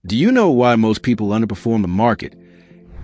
Do you know why most people underperform the market,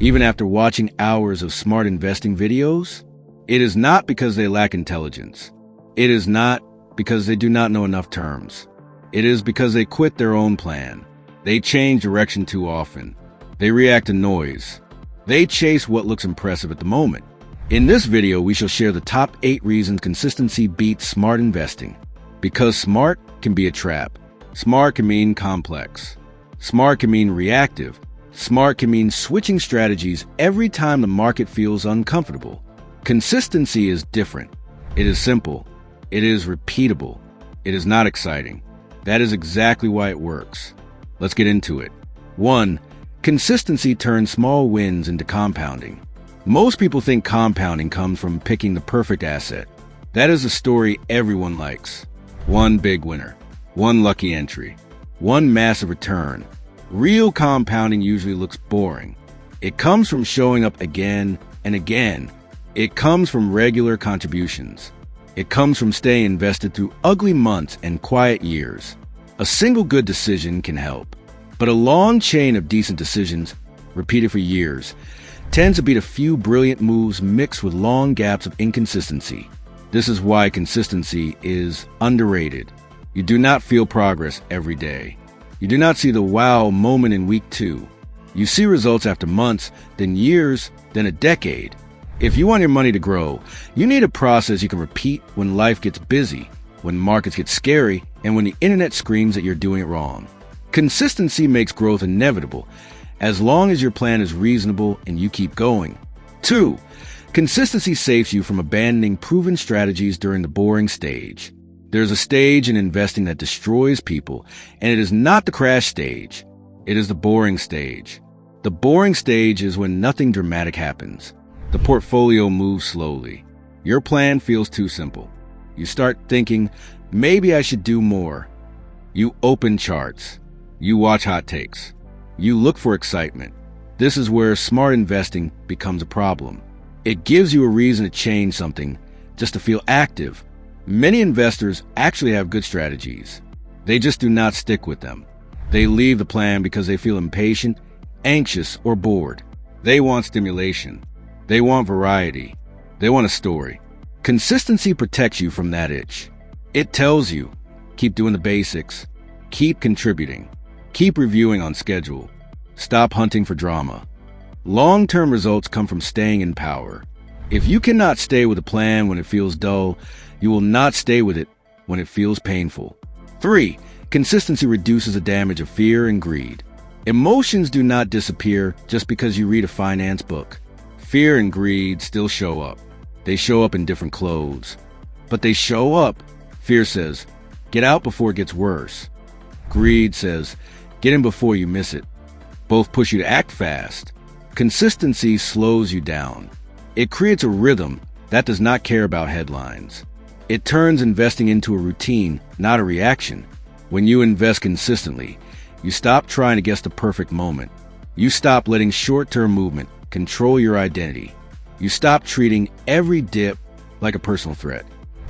even after watching hours of smart investing videos? It is not because they lack intelligence. It is not because they do not know enough terms. It is because they quit their own plan. They change direction too often. They react to noise. They chase what looks impressive at the moment. In this video, we shall share the top 8 reasons consistency beats smart investing. Because smart can be a trap. Smart can mean complex. Smart can mean reactive. Smart can mean switching strategies every time the market feels uncomfortable. Consistency is different. It is simple. It is repeatable. It is not exciting. That is exactly why it works. Let's get into it. 1. Consistency turns small wins into compounding. Most people think compounding comes from picking the perfect asset. That is a story everyone likes. One big winner. One lucky entry. One massive return. Real compounding usually looks boring. It comes from showing up again and again. It comes from regular contributions. It comes from staying invested through ugly months and quiet years. A single good decision can help, but a long chain of decent decisions, repeated for years, tends to beat a few brilliant moves mixed with long gaps of inconsistency. This is why consistency is underrated. You do not feel progress every day. You do not see the wow moment in week 2. You see results after months, then years, then a decade. If you want your money to grow, you need a process you can repeat when life gets busy, when markets get scary, and when the internet screams that you're doing it wrong. Consistency makes growth inevitable, as long as your plan is reasonable and you keep going. 2. Consistency saves you from abandoning proven strategies during the boring stage. There's a stage in investing that destroys people, and it is not the crash stage. It is the boring stage. The boring stage is when nothing dramatic happens. The portfolio moves slowly. Your plan feels too simple. You start thinking, maybe I should do more. You open charts. You watch hot takes. You look for excitement. This is where smart investing becomes a problem. It gives you a reason to change something, just to feel active. Many investors actually have good strategies. They just do not stick with them. They leave the plan because they feel impatient, anxious, or bored. They want stimulation. They want variety. They want a story. Consistency protects you from that itch. It tells you, keep doing the basics, keep contributing, keep reviewing on schedule, stop hunting for drama. Long-term results come from staying in power. If you cannot stay with a plan when it feels dull, you will not stay with it when it feels painful. 3. Consistency reduces the damage of fear and greed. Emotions do not disappear just because you read a finance book. Fear and greed still show up. They show up in different clothes. But they show up. Fear says, get out before it gets worse. Greed says, get in before you miss it. Both push you to act fast. Consistency slows you down. It creates a rhythm that does not care about headlines. It turns investing into a routine, not a reaction. When you invest consistently, you stop trying to guess the perfect moment. You stop letting short-term movement control your identity. You stop treating every dip like a personal threat.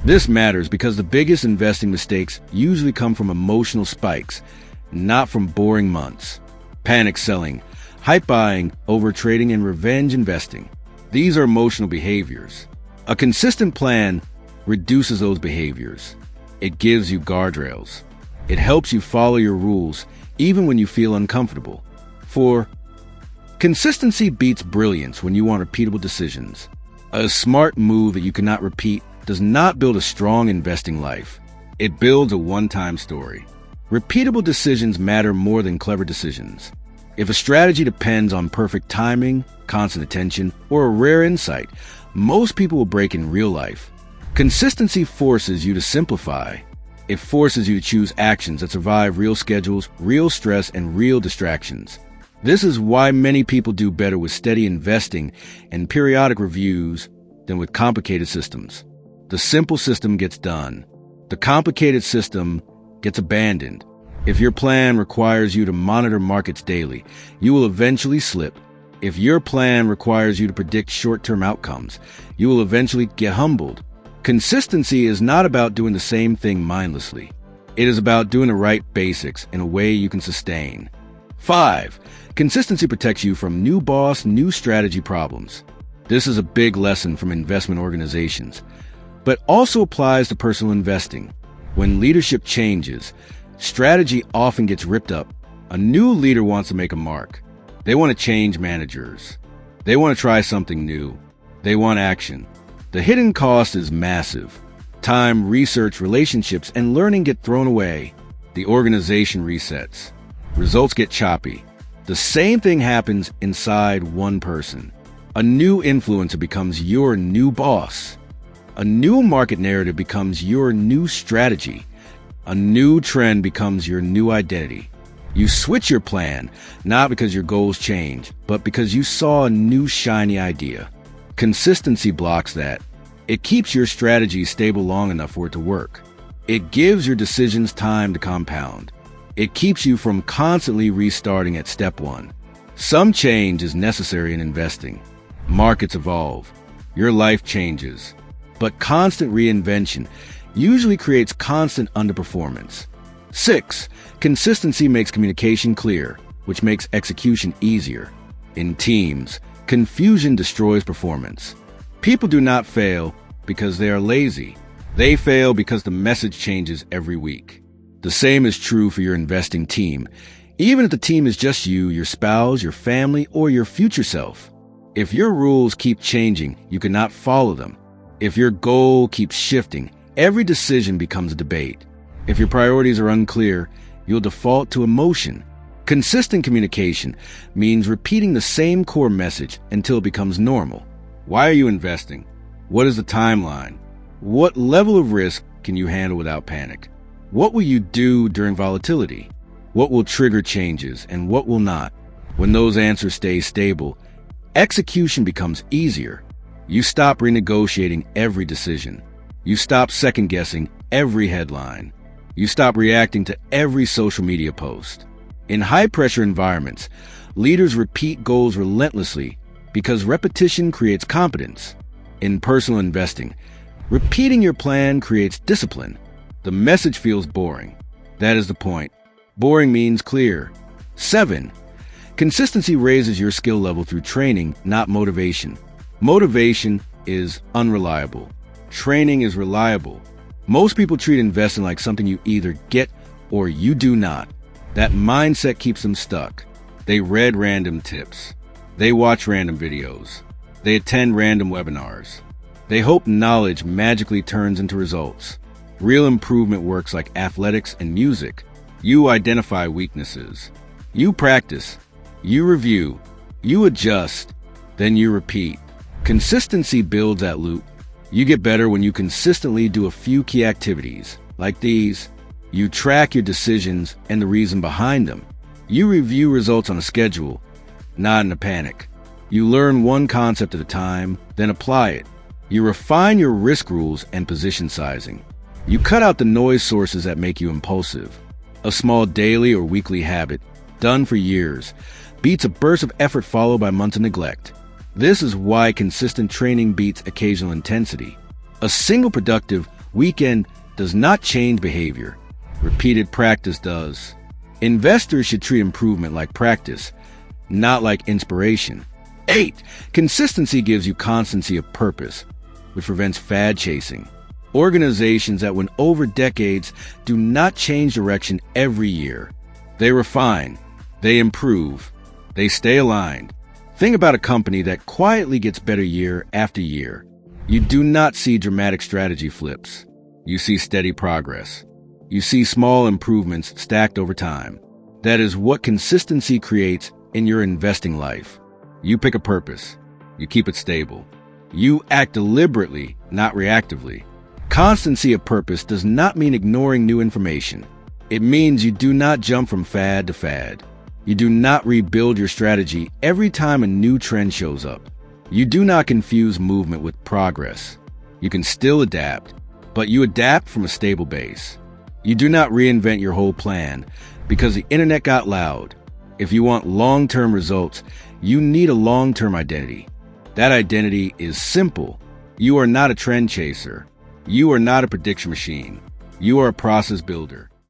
This matters because the biggest investing mistakes usually come from emotional spikes, not from boring months. Panic selling, hype buying, overtrading, and revenge investing. These are emotional behaviors. A consistent plan reduces those behaviors. It gives you guardrails. It helps you follow your rules even when you feel uncomfortable. 4. Consistency beats brilliance when you want repeatable decisions. A smart move that you cannot repeat does not build a strong investing life. It builds a one-time story. Repeatable decisions matter more than clever decisions. If a strategy depends on perfect timing, constant attention, or a rare insight, most people will break in real life. Consistency forces you to simplify. It forces you to choose actions that survive real schedules, real stress, and real distractions. This is why many people do better with steady investing and periodic reviews than with complicated systems. The simple system gets done. The complicated system gets abandoned. If your plan requires you to monitor markets daily, you will eventually slip. If your plan requires you to predict short-term outcomes, you will eventually get humbled. Consistency is not about doing the same thing mindlessly. It is about doing the right basics in a way you can sustain. 5. Consistency protects you from new boss, new strategy problems. This is a big lesson from investment organizations, but also applies to personal investing. When leadership changes, strategy often gets ripped up. A new leader wants to make a mark. They want to change managers. They want to try something new. They want action. The hidden cost is massive. Time, research, relationships, and learning get thrown away. The organization resets. Results get choppy. The same thing happens inside one person. A new influencer becomes your new boss. A new market narrative becomes your new strategy. A new trend becomes your new identity. You switch your plan, not because your goals change, but because you saw a new shiny idea. Consistency blocks that. It keeps your strategy stable long enough for it to work. It gives your decisions time to compound. It keeps you from constantly restarting at step one. Some change is necessary in investing. Markets evolve. Your life changes. But constant reinvention usually creates constant underperformance. 6. Consistency makes communication clear, which makes execution easier. In teams, confusion destroys performance. People do not fail because they are lazy. They fail because the message changes every week. The same is true for your investing team, even if the team is just you, your spouse, your family, or your future self. If your rules keep changing, you cannot follow them. If your goal keeps shifting, every decision becomes a debate. If your priorities are unclear, you'll default to emotion. Consistent communication means repeating the same core message until it becomes normal. Why are you investing? What is the timeline? What level of risk can you handle without panic? What will you do during volatility? What will trigger changes and what will not? When those answers stay stable, execution becomes easier. You stop renegotiating every decision. You stop second-guessing every headline. You stop reacting to every social media post. In high-pressure environments, leaders repeat goals relentlessly because repetition creates competence. In personal investing, repeating your plan creates discipline. The message feels boring. That is the point. Boring means clear. 7. Consistency raises your skill level through training, not motivation. Motivation is unreliable. Training is reliable. Most people treat investing like something you either get or you do not. That mindset keeps them stuck. They read random tips. They watch random videos. They attend random webinars. They hope knowledge magically turns into results. Real improvement works like athletics and music. You identify weaknesses. You practice. You review. You adjust. Then you repeat. Consistency builds that loop. You get better when you consistently do a few key activities, like these. You track your decisions and the reason behind them. You review results on a schedule, not in a panic. You learn one concept at a time, then apply it. You refine your risk rules and position sizing. You cut out the noise sources that make you impulsive. A small daily or weekly habit, done for years, beats a burst of effort followed by months of neglect. This is why consistent training beats occasional intensity. A single productive weekend does not change behavior. Repeated practice does. Investors should treat improvement like practice, not like inspiration. 8. Consistency gives you constancy of purpose, which prevents fad chasing. Organizations that win over decades do not change direction every year. They refine. They improve. They stay aligned. Think about a company that quietly gets better year after year. You do not see dramatic strategy flips. You see steady progress. You see small improvements stacked over time. That is what consistency creates in your investing life. You pick a purpose. You keep it stable. You act deliberately, not reactively. Constancy of purpose does not mean ignoring new information. It means you do not jump from fad to fad. You do not rebuild your strategy every time a new trend shows up. You do not confuse movement with progress. You can still adapt, but you adapt from a stable base. You do not reinvent your whole plan because the internet got loud. If you want long-term results, you need a long-term identity. That identity is simple. You are not a trend chaser. You are not a prediction machine. You are a process builder.